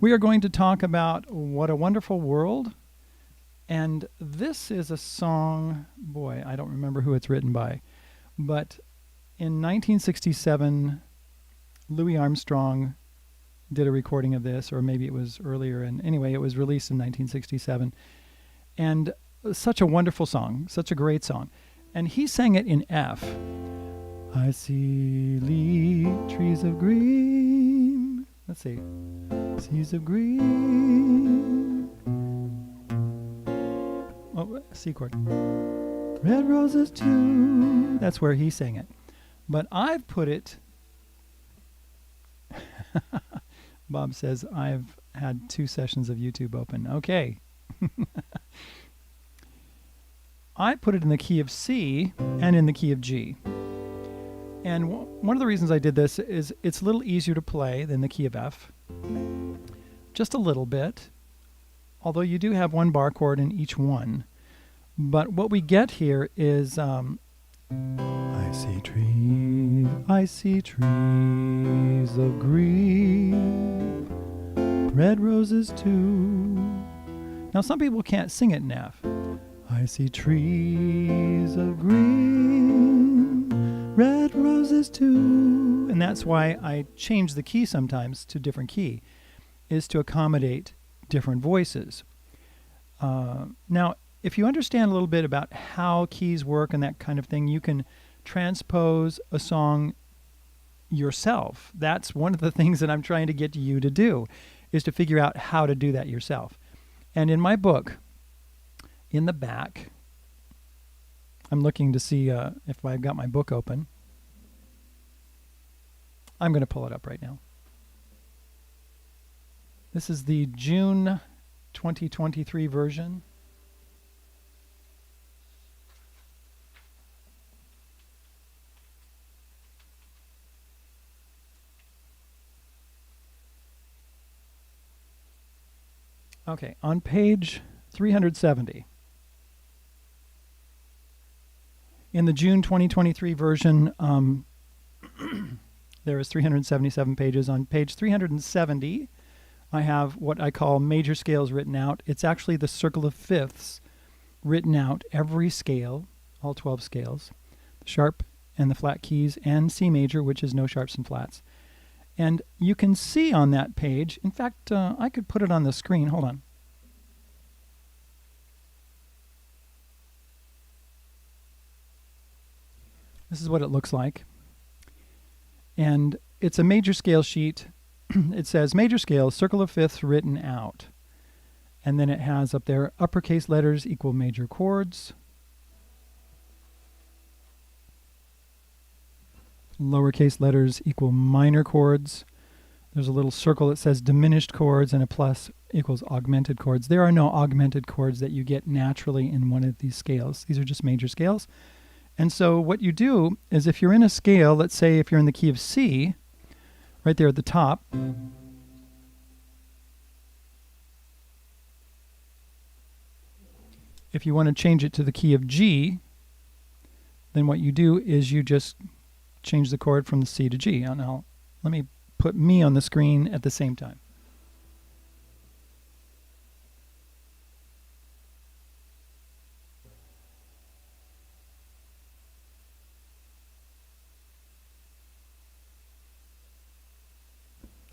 We are going to talk about What a Wonderful World. And this is a song, boy, I don't remember who it's written by, but in 1967, Louis Armstrong did a recording of this, or maybe it was earlier. And anyway, it was released in 1967. And such a wonderful song, such a great song. And he sang it in F. I see trees of green. Let's see. Seas of green. Oh, C chord. Red roses too. That's where he sang it. But I've put it. Bob says I've had 2 sessions of YouTube open. Okay. I put it in the key of C and in the key of G. And one of the reasons I did this is it's a little easier to play than the key of F. Just a little bit. Although you do have 1 bar chord in each one. But what we get here is I see trees of green, red roses too. Now some people can't sing it in F. I see trees of green, red roses too. And that's why I change the key sometimes to different key, is to accommodate different voices. Now, if you understand a little bit about how keys work and that kind of thing, you can transpose a song yourself. That's one of the things that I'm trying to get you to do, is to figure out how to do that yourself. And in my book, in the back, I'm looking to see if I've got my book open. I'm going to pull it up right now. This is the June 2023 version. Okay, on page 370. In the June 2023 version, there is 377 pages. On page 370, I have what I call major scales written out. It's actually the circle of fifths written out, every scale, all 12 scales, the sharp and the flat keys, and C major, which is no sharps and flats. And you can see on that page, in fact, I could put it on the screen. Hold on. This is what it looks like. And it's a major scale sheet. It says major scale, circle of fifths written out. And then it has up there uppercase letters equal major chords. Lowercase letters equal minor chords. There's a little circle that says diminished chords, and a plus equals augmented chords. There are no augmented chords that you get naturally in one of these scales. These are just major scales. And so what you do is, if you're in a scale, let's say if you're in the key of C, right there at the top, if you want to change it to the key of G, then what you do is you just change the chord from the C to G. Now, let me put me on the screen at the same time.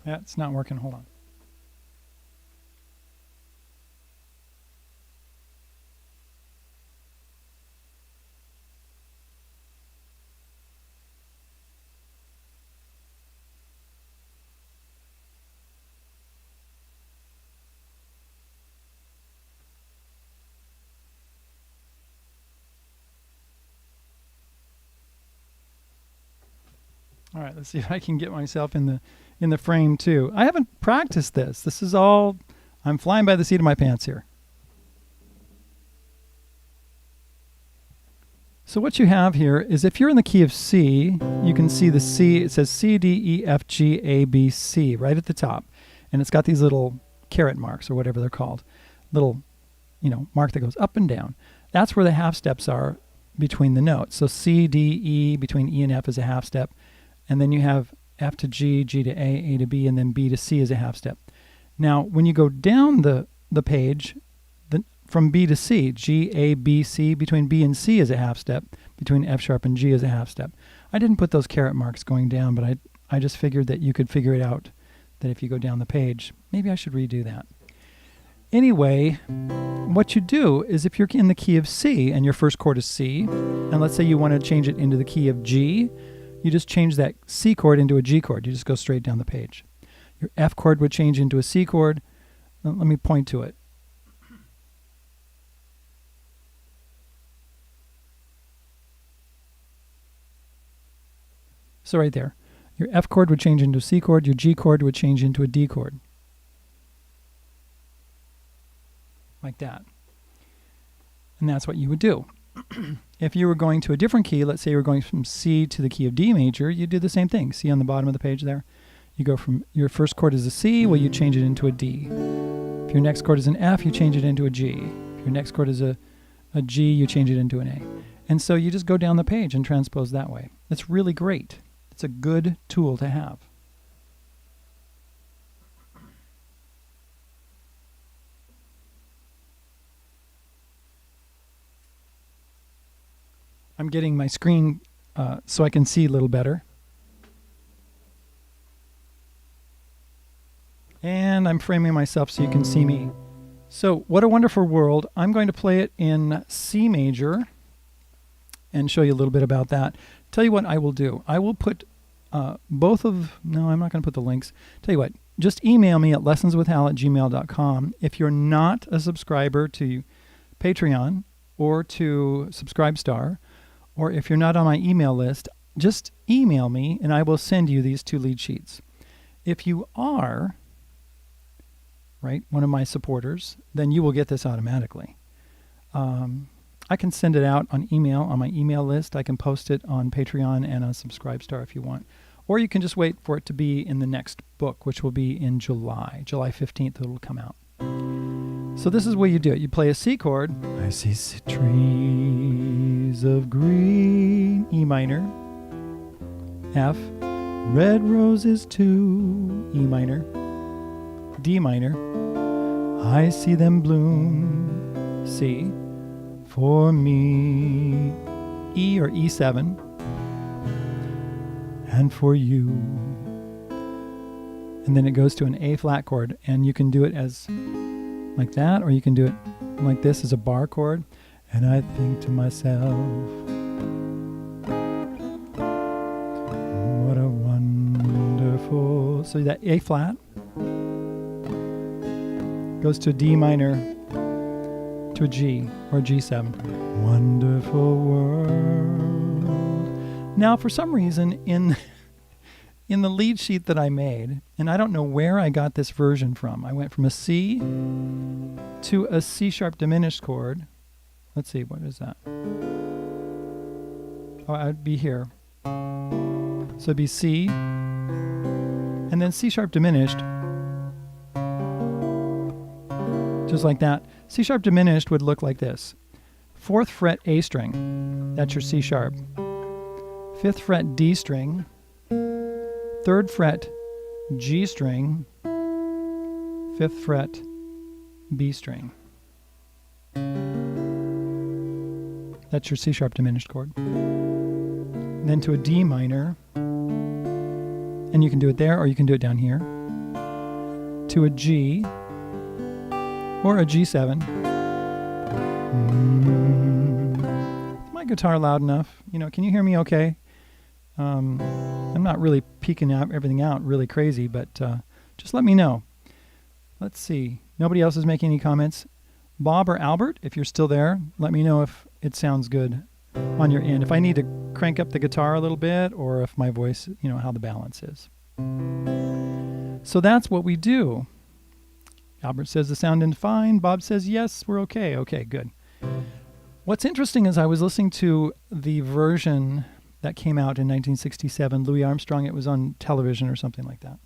That's not working. Hold on. All right, let's see if I can get myself in the frame too. I haven't practiced this. This is all, I'm flying by the seat of my pants here. So what you have here is, if you're in the key of C, you can see the C, it says C, D, E, F, G, A, B, C right at the top. And it's got these little caret marks, or whatever they're called. Little, mark that goes up and down. That's where the half steps are between the notes. So C, D, E, between E and F is a half step. And then you have F to G, G to A, A to B, and then B to C is a half step. Now, when you go down the page, from B to C, G, A, B, C, between B and C is a half step, between F sharp and G is a half step. I didn't put those caret marks going down, but I just figured that you could figure it out, that if you go down the page. Maybe I should redo that. Anyway, what you do is if you're in the key of C and your first chord is C, and let's say you want to change it into the key of G, you just change that C chord into a G chord. You just go straight down the page. Your F chord would change into a C chord. Let me point to it. So right there, your F chord would change into a C chord, your G chord would change into a D chord. Like that. And that's what you would do. If you were going to a different key, let's say you were going from C to the key of D major, you do the same thing. See on the bottom of the page there? You go from, your first chord is a C, well, you change it into a D. If your next chord is an F, you change it into a G. If your next chord is a G, you change it into an A. And so you just go down the page and transpose that way. It's really great. It's a good tool to have. I'm getting my screen so I can see a little better. And I'm framing myself so you can see me. So, What a Wonderful World, I'm going to play it in C major and show you a little bit about that. Tell you what I will do. I will put no, I'm not going to put the links. Tell you what, just email me at lessonswithhal@gmail.com. If you're not a subscriber to Patreon or to Subscribestar, or if you're not on my email list, just email me and I will send you these 2 lead sheets. If you are, right, one of my supporters, then you will get this automatically. I can send it out on email, on my email list. I can post it on Patreon and on Subscribestar if you want. Or you can just wait for it to be in the next book, which will be in July 15th it will come out. So this is where you do it. You play a C chord. I see trees of green, E minor, F, red roses too, E minor, D minor, I see them bloom, C, for me, E or E7, and for you. And then it goes to an A flat chord, and you can do it as like that, or you can do it like this as a bar chord. And I think to myself, what a wonderful... So that A flat goes to a D minor, to a G, or G7. Wonderful world. Now, for some reason, in the lead sheet that I made, and I don't know where I got this version from. I went from a C to a C sharp diminished chord. Let's see, what is that? Oh, I'd be here. So it'd be C, and then C sharp diminished, just like that. C sharp diminished would look like this. 4th fret A string, that's your C sharp. 5th fret D string, 3rd fret G string, 5th fret B string. That's your C sharp diminished chord. Then to a D minor, and you can do it there or you can do it down here. To a G or a G7. Is my guitar loud enough? You know, can you hear me okay? I'm not really peeking everything out really crazy, but just let me know. Let's see. Nobody else is making any comments. Bob or Albert, if you're still there, let me know if it sounds good on your end. If I need to crank up the guitar a little bit, or if my voice, you know, how the balance is. So that's what we do. Albert says the sound is fine. Bob says, yes, we're okay. Okay, good. What's interesting is I was listening to the version that came out in 1967, Louis Armstrong. It was on television or something like that.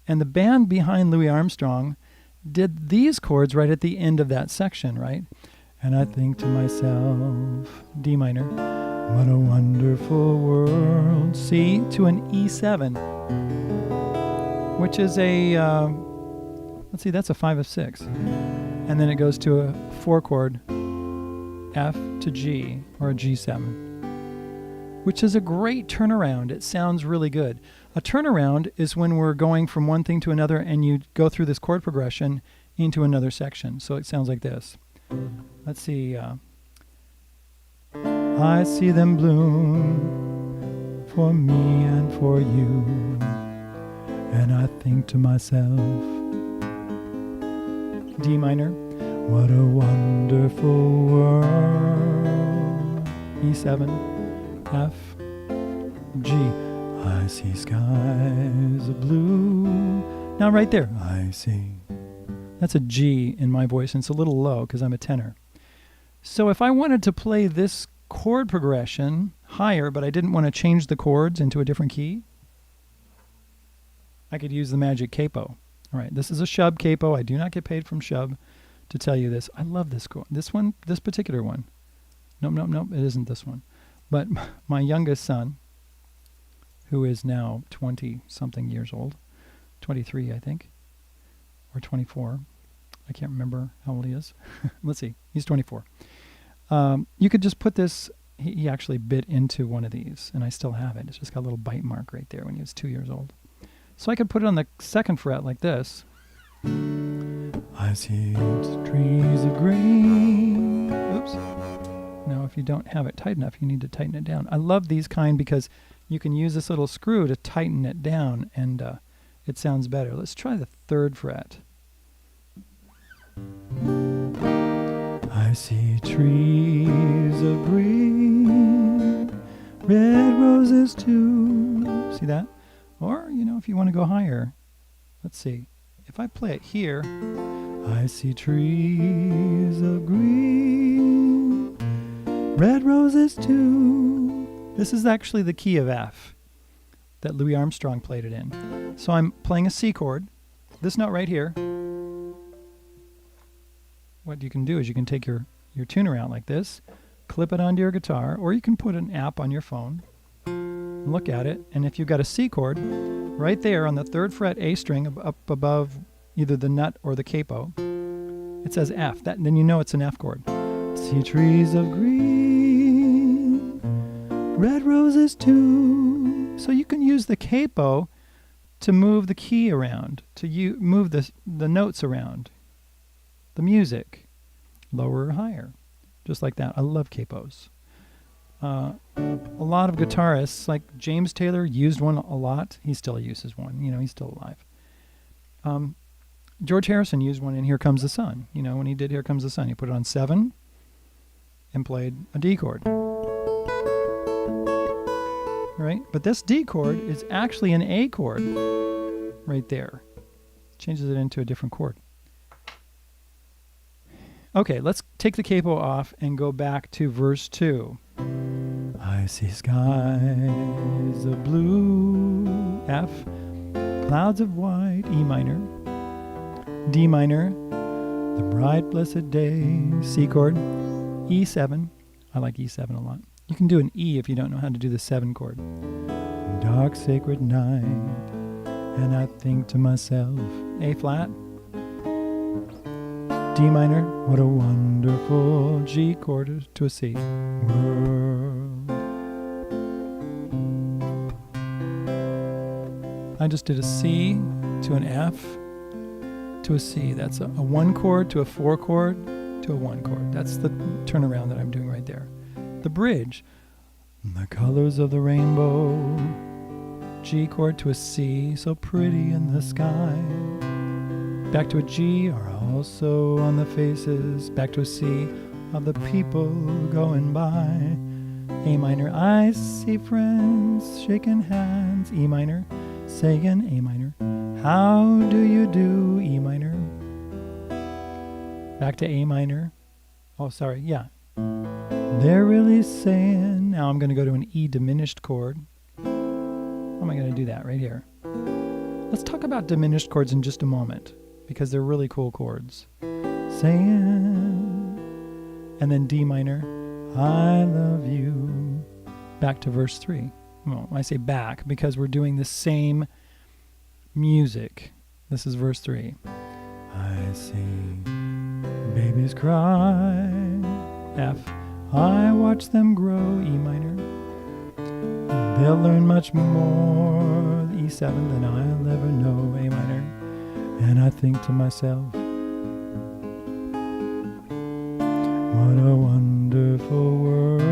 And the band behind Louis Armstrong did these chords right at the end of that section, right? And I think to myself, D minor, what a wonderful world. C to an E7, which is a Let's see, that's a 5 of 6. And then it goes to a 4 chord, F to G, or a G7, which is a great turnaround. It sounds really good. A turnaround is when we're going from one thing to another and you go through this chord progression into another section. So it sounds like this. Let's see. I see them bloom for me and for you, and I think to myself, D minor, what a wonderful world. E7, F, G. I see skies of blue. Now right there, I see. That's a G in my voice, and it's a little low because I'm a tenor. So if I wanted to play this chord progression higher, but I didn't want to change the chords into a different key, I could use the magic capo. All right, this is a Shub capo. I do not get paid from Shub to tell you this. I love this chord. This one, this particular one. Nope, it isn't this one. But my youngest son, who is now 20-something years old, 23, I think, or 24. I can't remember how old he is. Let's see. He's 24. You could just put this. He actually bit into one of these, and I still have it. It's just got a little bite mark right there when he was 2 years old. So I could put it on the 2nd fret like this. I see trees of green. Oops. Now, if you don't have it tight enough, you need to tighten it down. I love these kind because you can use this little screw to tighten it down, and it sounds better. Let's try the 3rd fret. I see trees of green, red roses too. See that? Or, you know, if you want to go higher, let's see. If I play it here, I see trees of green, red roses too. This is actually the key of F that Louis Armstrong played it in. So I'm playing a C chord, this note right here. What you can do is you can take your tuner out like this, clip it onto your guitar, or you can put an app on your phone, look at it, and if you've got a C chord, right there on the 3rd fret A string up above either the nut or the capo, it says F. Then you know it's an F chord. See trees of green, red roses too. So you can use the capo to move the key around, to move the notes around, the music, lower or higher, just like that. I love capos. A lot of guitarists, like James Taylor, used one a lot. He still uses one. You know, he's still alive. George Harrison used one in Here Comes the Sun. You know, when he did Here Comes the Sun, he put it on 7 and played a D chord. Right? But this D chord is actually an A chord right there. Changes it into a different chord. Okay, let's take the capo off and go back to verse 2. I see skies of blue, F, clouds of white, E minor, D minor, the bright blessed day, C chord, E7. I like E7 a lot. You can do an E if you don't know how to do the 7 chord. Dark sacred night, and I think to myself, A flat, D minor, what a wonderful G chord to a C. World. I just did a C to an F to a C. That's a 1 chord to a 4 chord to a 1 chord. That's the turnaround that I'm doing right there. The bridge. The colors of the rainbow. G chord to a C, so pretty in the sky. Back to a G are also on the faces. Back to a C of the people going by. A minor, I see friends shaking hands. E minor, say again, A minor. How do you do, E minor? Back to A minor. Oh, sorry, yeah. They're really saying, now I'm going to go to an E diminished chord. How am I going to do that right here? Let's talk about diminished chords in just a moment, because they're really cool chords. Saying, and then D minor, I love you. Back to verse 3. Well, I say back because we're doing the same music. This is verse 3. I see babies cry. F. I watch them grow. E minor. They'll learn much more. E7 than I'll ever know. A minor. And I think to myself, what a wonderful world.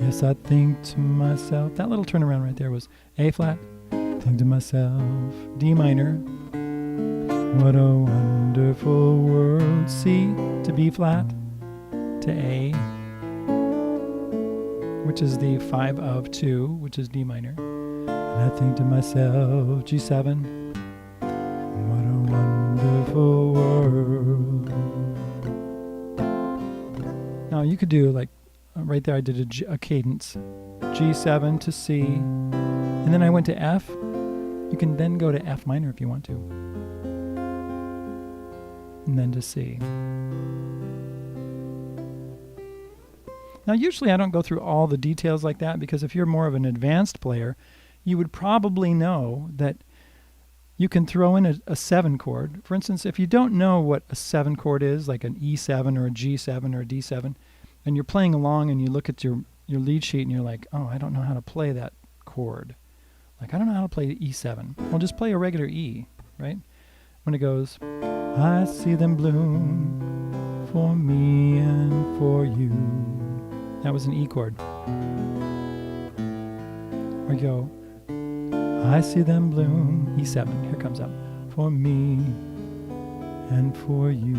Yes, I think to myself. That little turnaround right there was A flat. Think to myself. D minor. What a wonderful world. C to B flat to A, which is the 5 of 2, which is D minor. And I think to myself, G7, what a wonderful world. Now you could do like, right there I did a cadence, G7 to C, and then I went to F. You can then go to F minor if you want to. And then to C. Now, usually I don't go through all the details like that because if you're more of an advanced player, you would probably know that you can throw in a 7 chord. For instance, if you don't know what a 7 chord is, like an E7 or a G7 or a D7, and you're playing along and you look at your lead sheet and you're like, oh, I don't know how to play that chord. Like, I don't know how to play E7. Well, just play a regular E, right? When it goes, I see them bloom for me and for you. That was an E chord. Or go, I see them bloom, E7, here comes up, for me and for you.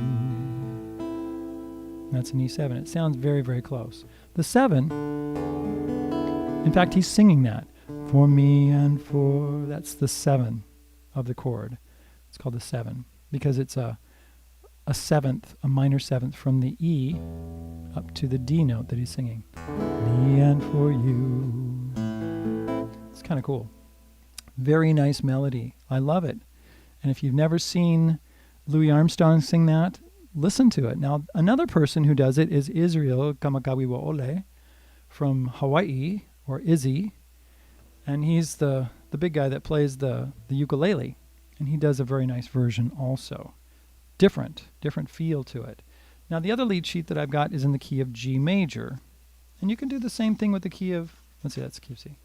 That's an E7. It sounds very, very close. The 7, in fact, he's singing that. For me and for, that's the 7 of the chord. It's called the 7 because it's a 7th, a minor 7th from the E up to the D note that he's singing. Me and for you. It's kind of cool. Very nice melody. I love it. And if you've never seen Louis Armstrong sing that, listen to it. Now, another person who does it is Israel Kamakawiwoʻole from Hawaii, or Izzy. And he's the big guy that plays the ukulele. And he does a very nice version also. Different feel to it. Now the other lead sheet that I've got is in the key of G major. And you can do the same thing with the key of, let's see, that's key of C.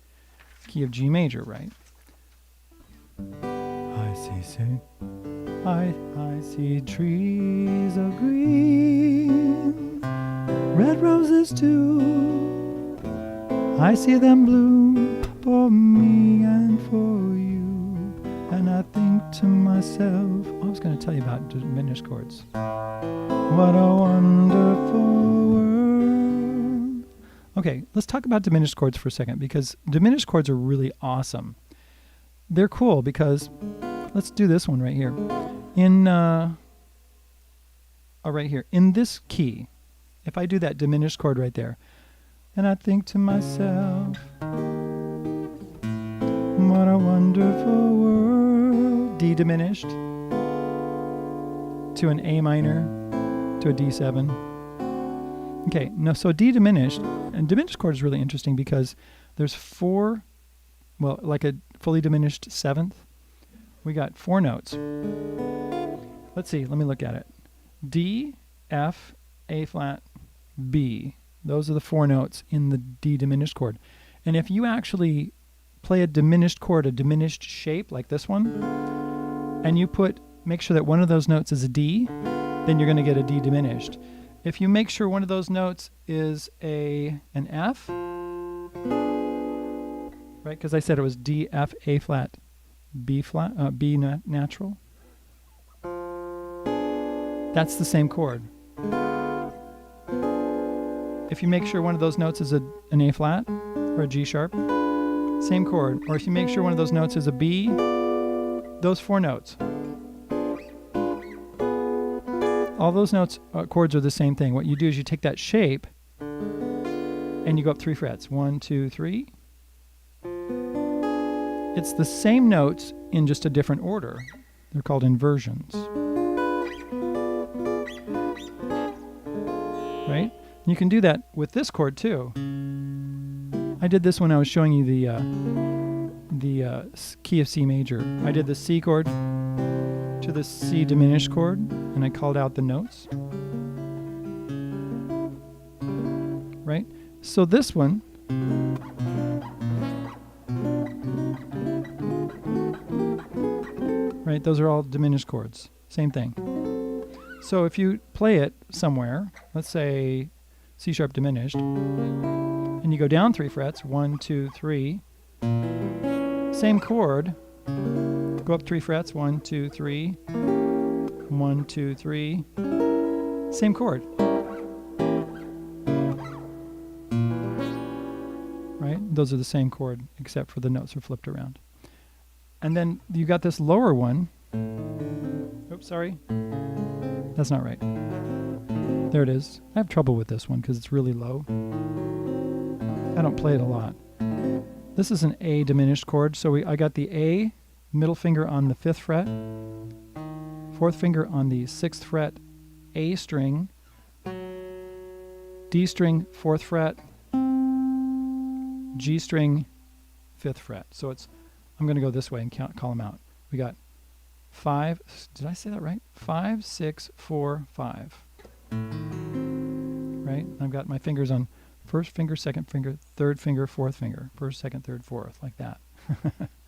Key of G major, right? I see trees of green, red roses too. I see them bloom for me and for you. And I think to myself, I was going to tell you about diminished chords. What a wonderful world. Okay, let's talk about diminished chords for a second because diminished chords are really awesome. They're cool because, let's do this one right here. Right here, in this key, if I do that diminished chord right there, and I think to myself, what a wonderful world. D diminished to an A minor to a D7. Okay, no, so D diminished, and diminished chord is really interesting because there's 4, well, like a fully diminished 7th. We got 4 notes. Let's see, let me look at it. D, F, A flat, B. Those are the 4 notes in the D diminished chord. And if you actually play a diminished chord, a diminished shape like this one, and you make sure that one of those notes is a D, then you're going to get a D diminished. If you make sure one of those notes is an F, right? Because I said it was D, F, A flat, B flat, B natural. That's the same chord. If you make sure one of those notes is an A flat or a G sharp, same chord. Or if you make sure one of those notes is a B, those 4 notes. All those notes, chords are the same thing. What you do is you take that shape and you go up 3 frets. 1, 2, 3. It's the same notes in just a different order. They're called inversions. Right? You can do that with this chord too. I did this when I was showing you key of C major. I did the C chord to the C diminished chord, and I called out the notes. Right? So this one, right, those are all diminished chords. Same thing. So if you play it somewhere, let's say C sharp diminished, and you go down 3 frets, 1, 2, 3, same chord, go up 3 frets, 1, 2, 3, 1, 2, 3, same chord. Right? Those are the same chord, except for the notes are flipped around. And then you got this lower one. Oops, sorry. That's not right. There it is. I have trouble with this one because it's really low. I don't play it a lot. This is an A diminished chord, so I got the A, middle finger on the 5th fret, 4th finger on the 6th fret, A string, D string, 4th fret, G string, 5th fret. So I'm going to go this way and call them out. We got 5, did I say that right? 5, 6, 4, 5. Right? I've got my fingers on 1st finger, 2nd finger, 3rd finger, 4th finger. 1st, 2nd, 3rd, 4th, like that.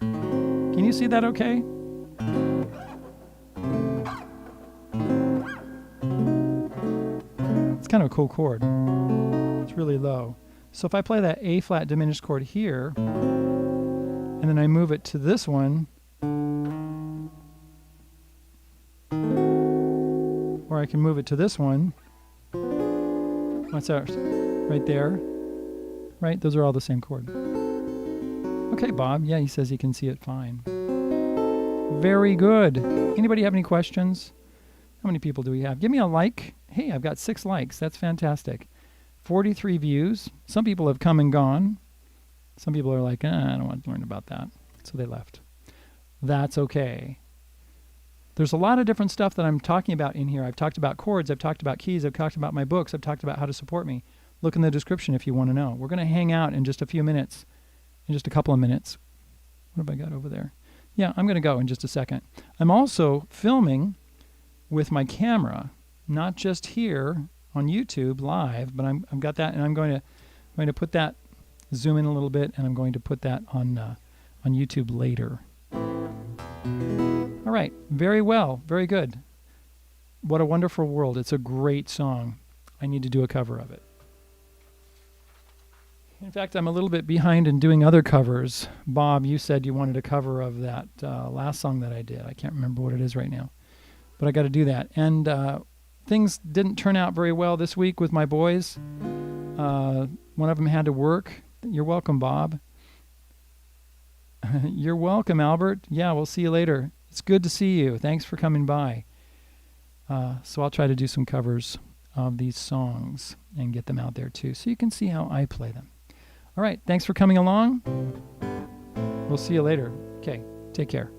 Can you see that okay? It's kind of a cool chord. It's really low. So if I play that A flat diminished chord here, and then I move it to this one, or I can move it to this one. What's that? Right there. Right? Those are all the same chord. Okay, Bob. Yeah, he says he can see it fine. Very good. Anybody have any questions? How many people do we have? Give me a like. Hey, I've got 6 likes. That's fantastic. 43 views. Some people have come and gone. Some people are like, I don't want to learn about that. So they left. That's okay. There's a lot of different stuff that I'm talking about in here. I've talked about chords. I've talked about keys. I've talked about my books. I've talked about how to support me. Look in the description if you want to know. We're going to hang out in just a few minutes, in just a couple of minutes. What have I got over there? Yeah, I'm going to go in just a second. I'm also filming with my camera, not just here on YouTube live, but I've got that, and I'm going to put that, zoom in a little bit, and I'm going to put that on YouTube later. All right, very well, very good. What a Wonderful World. It's a great song. I need to do a cover of it. In fact, I'm a little bit behind in doing other covers. Bob, you said you wanted a cover of that last song that I did. I can't remember what it is right now, but I got to do that. And things didn't turn out very well this week with my boys. One of them had to work. You're welcome, Bob. You're welcome, Albert. Yeah, we'll see you later. It's good to see you. Thanks for coming by. So I'll try to do some covers of these songs and get them out there too, so you can see how I play them. All right, thanks for coming along. We'll see you later. Okay, take care.